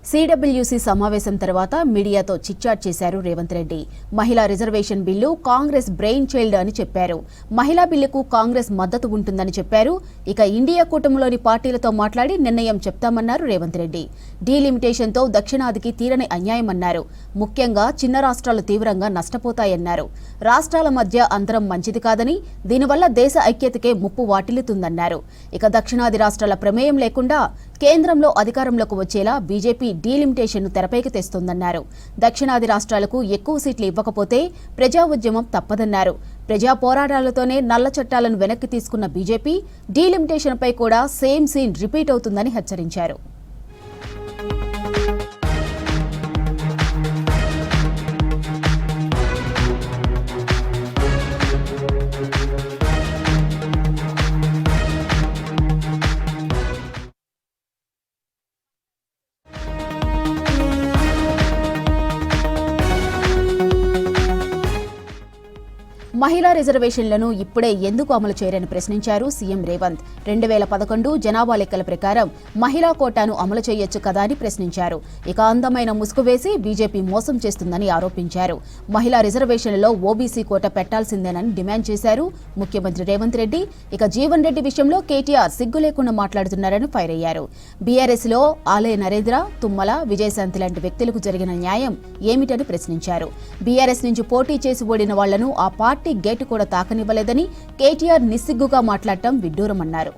CWC సమావేశం తర్వాత మీడియాతో చిట్చాట్ చేశారు రేవంత్ రెడ్డి. మహిళా reservation bill Congress brain child అని చెప్పారు. మహిళా బిల్లుకు కాంగ్రెస్ మద్దతు ఉంటుందని చెప్పారు. ఇక ఇండియా కూటమిలోని పార్టీలతో మాట్లాడి నిర్ణయం చెప్తామన్నారు రేవంత్ రెడ్డి. డీలిమిటేషన్తో దక్షిణాదికి తీరని అన్యాయమన్నారు. ముఖ్యంగా చిన్న రాష్ట్రాలు తీవ్రంగా నష్టపోతాయన్నారు. రాష్ట్రాల మధ్య అంతరం మంచిది కాదని, దీనివల్ల దేశ ఐక్యతకే ముప్పు వాటిల్లుతుందన్నారు. ఇక దక్షిణాది రాష్ట్రాల ప్రమేయం లేకుండా కేంద్రంలో అధికారంలోకి వచ్చేలా బీజేపీ డీలిమిటేషన్ను తెరపైకి తెస్తోందన్నారు. దక్షిణాది రాష్ట్రాలకు ఎక్కువ సీట్లు ఇవ్వకపోతే ప్రజా ఉద్యమం తప్పదన్నారు. ప్రజా పోరాటాలతోనే నల్ల చట్టాలను వెనక్కి తీసుకున్న బీజేపీ డీలిమిటేషన్పై కూడా సేమ్ సీన్ రిపీట్ అవుతుందని హెచ్చరించారు. మహిళా రిజర్వేషన్లను ఇప్పుడే ఎందుకు అమలు చేయరని ప్రశ్నించారు సీఎం రేవంత్. 2011 జనాభా లెక్కల ప్రకారం మహిళా కోటాను అమలు చేయొచ్చు కదా అని ప్రశ్నించారు. ఇక అందమైన ముసుగు వేసి బీజేపీ మోసం చేస్తుందని ఆరోపించారు. మహిళా రిజర్వేషన్లలో ఓబీసీ కోట పెట్టాల్సిందేనని డిమాండ్ చేశారు ముఖ్యమంత్రి రేవంత్ రెడ్డి. ఇక జీవన్ రెడ్డి విషయంలో కేటీఆర్ సిగ్గు లేకుండా మాట్లాడుతున్నారని ఫైర్ అయ్యారు. బీఆర్ఎస్ లో ఆలయ నరేంద్ర, తుమ్మల, విజయశాంతి లాంటి వ్యక్తులకు జరిగిన న్యాయం ఏమిటని ప్రశ్నించారు. బీఆర్ఎస్ నుంచి పోటీ చేసి ఓడిన వాళ్లను ఆ పార్టీ గేటు కూడా తాకనివ్వలేదని కేటీఆర్ నిస్సిగ్గుగా మాట్లాడటం విడ్డూరమన్నారు.